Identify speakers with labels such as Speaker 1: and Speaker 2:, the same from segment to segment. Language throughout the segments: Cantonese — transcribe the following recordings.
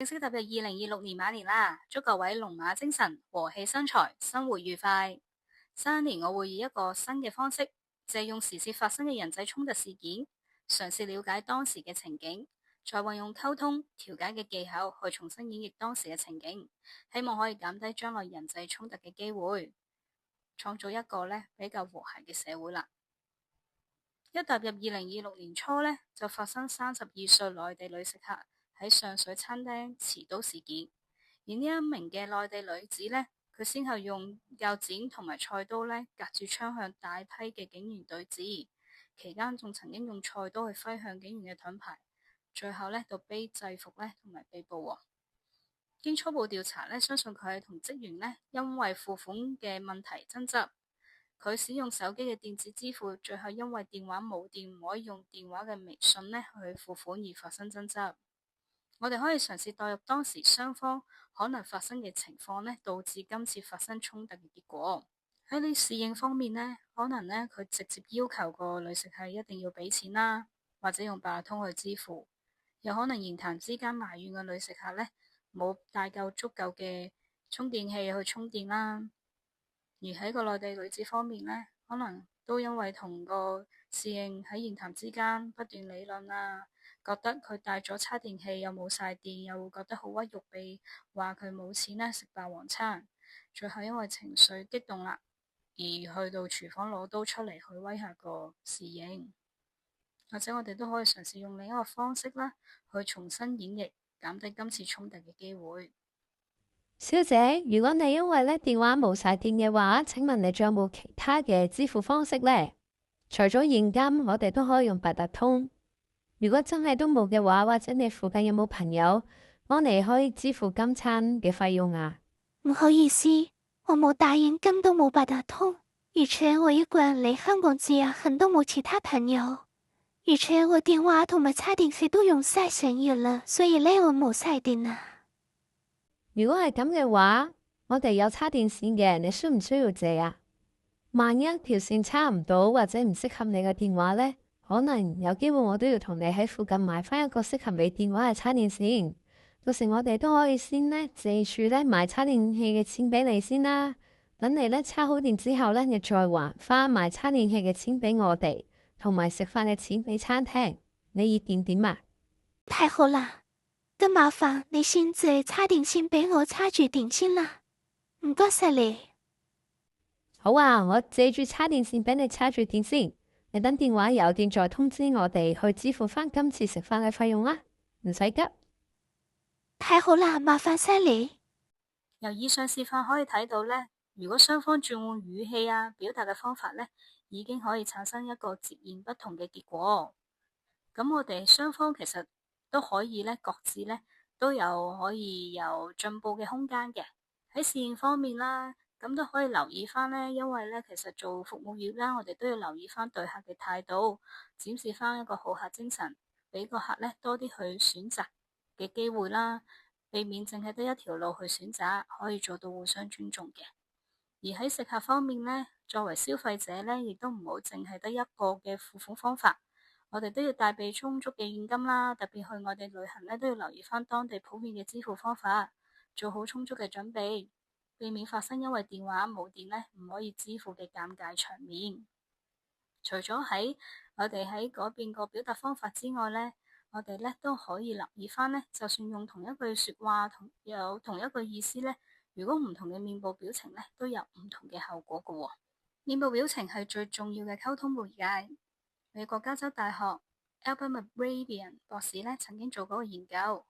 Speaker 1: 正式踏入2026年馬年啦，祝各位龍馬精神、和氣生財、生活愉快。新一年我會以一個新嘅方式，借用時事發生嘅人際衝突事件，嘗試了解當時嘅情景，再運用溝通調解嘅技巧去重新演繹當時嘅情景，希望可以減低將來人際衝突嘅機會，創造一個比較和諧嘅社會啦。一踏入2026年初就發生32歲內地女食客喺上水餐廳持刀事件，而呢一名嘅內地女子佢先後用鉸剪同埋菜刀隔住窗向大批嘅警員對峙，期間仲曾經用菜刀去揮向警員嘅盾牌，最後就被制服同埋被捕。經初步調查相信佢係同職員因為付款嘅問題爭執。佢使用手機嘅電子支付，最後因為電話冇電，唔可以用電話嘅微信去付款而發生爭執。我哋可以嘗試代入當時雙方可能發生嘅情況導致今次發生衝突嘅結果。喺你侍應方面可能佢直接要求個女食客一定要俾錢啦，或者用八達通去支付，有可能言談之間埋怨個女食客冇帶夠足夠嘅充電器去充電啦。而喺個內地女子方面可能都因為同個侍應喺言談之間不斷理論啊，覺得佢帶咗叉電器又冇晒電，又會覺得好屈辱，被話佢冇錢食霸王餐，最後因為情緒激動啦，而去到廚房攞刀出嚟去威嚇個侍應。或者我哋都可以嘗試用另一個方式去重新演繹，減低今次衝突嘅機會。
Speaker 2: 小姐，如果你因為電話冇晒電嘅話，請問你仲有冇其他嘅支付方式呢？除咗現金，我哋都可以用八達通。如果真係都冇嘅話，或者你附近有冇朋友幫你可以支付今餐嘅費用啊？
Speaker 3: 唔好意思，我冇帶現金都冇八達通，而且我一個人嚟香港自由行都冇其他朋友，而且我電話同埋叉電器都用晒成日啦，所以我冇晒電啊。
Speaker 2: 如果係咁嘅話，我哋有叉電線嘅，你需唔需要借啊？萬一條線插唔到或者唔適合你嘅電話呢，可能有機會我都要同你喺附近買翻一個適合你電話嘅叉電線。到時我哋都可以先借住買叉電器嘅錢俾你先啦。等你插好電之後你再還翻買叉電器嘅錢俾我哋，同埋食飯嘅錢俾餐廳。你意見點啊？
Speaker 3: 太好啦！咁麻煩你先借叉電線俾我插住電先啦，唔該晒你。
Speaker 2: 好啊，我借住叉電線俾你插住電先，你等電話有電再通知我哋去支付翻今次食飯嘅費用啊，唔使急。
Speaker 3: 太好啦，麻煩晒你。
Speaker 1: 由以上示範可以睇到如果雙方轉換語氣啊、表達嘅方法已經可以產生一個截然不同嘅結果。咁我哋雙方其實都可以各自都有可以有進步嘅空間嘅。喺侍應方面啦，咁都可以留意翻因為其實做服務業啦，我哋都要留意翻對客嘅態度，展示翻一個好客精神，俾個客多啲去選擇嘅機會啦，避免淨係得一條路去選擇，可以做到互相尊重嘅。而喺食客方面作為消費者亦都唔好淨係得一個嘅付款方法，我哋都要帶備充足嘅現金啦，特別去外地旅行都要留意翻當地普遍嘅支付方法，做好充足嘅準備，避免發生因為電話冇電唔可以支付嘅尷尬場面。除咗喺我哋喺嗰邊個表達方法之外我哋都可以留意翻就算用同一句說話有同一個意思如果唔同嘅面部表情都有唔同嘅後果㗎喎。面部表情係最重要嘅溝通媒介。美國加州大學 Albert McRaven 博士曾經做過個研究，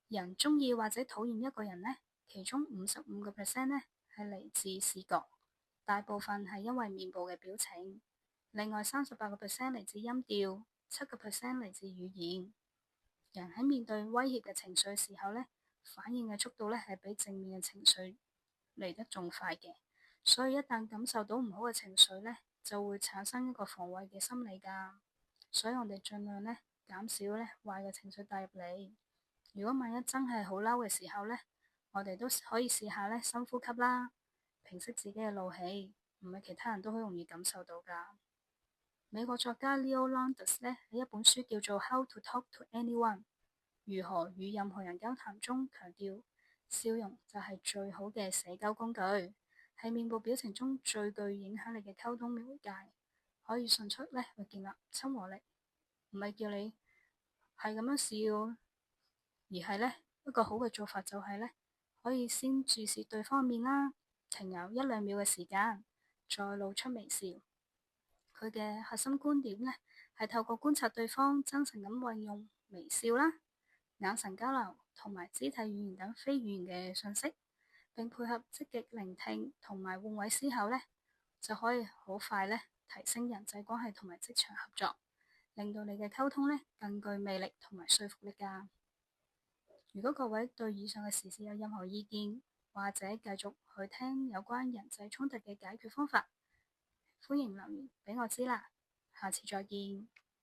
Speaker 1: 人中意或者討厭一個人其中55%係嚟自視覺，大部分係因為面部嘅表情，另外38%嚟自音調，7% 嚟自語言。人喺面對威脅嘅情緒時候反應嘅速度係比正面嘅情緒嚟得仲快嘅，所以一旦感受到唔好嘅情緒就會產生一個防衛嘅心理㗎。所以我哋盡量減少壞嘅情緒帶入嚟。如果萬一真係好嬲嘅時候我哋都可以試下深呼吸啦，平息自己嘅怒氣，唔係其他人都好容易感受到㗎。美國作家 Leo Landis 喺一本書叫做《How to Talk to Anyone》如何與任何人交談中強調笑容就係最好嘅社交工具，係面部表情中最具影響力嘅溝通媒介，可以迅速去建立親和力。唔係叫你係咁樣笑，而係一個好嘅做法就係可以先注視對方面啦，停留1-2秒嘅時間，再露出微笑。佢嘅核心觀點係透過觀察對方真誠咁運用微笑啦、眼神交流同埋肢體語言等非語言嘅信息，並配合積極聆聽同埋換位思考就可以好快提升人際關係同埋職場合作，令到你嘅溝通更具魅力同埋說服力㗎。如果各位對以上嘅時事有任何意見，或者繼續去聽有關人際衝突嘅解決方法，歡迎留言俾我知啦。下次再見。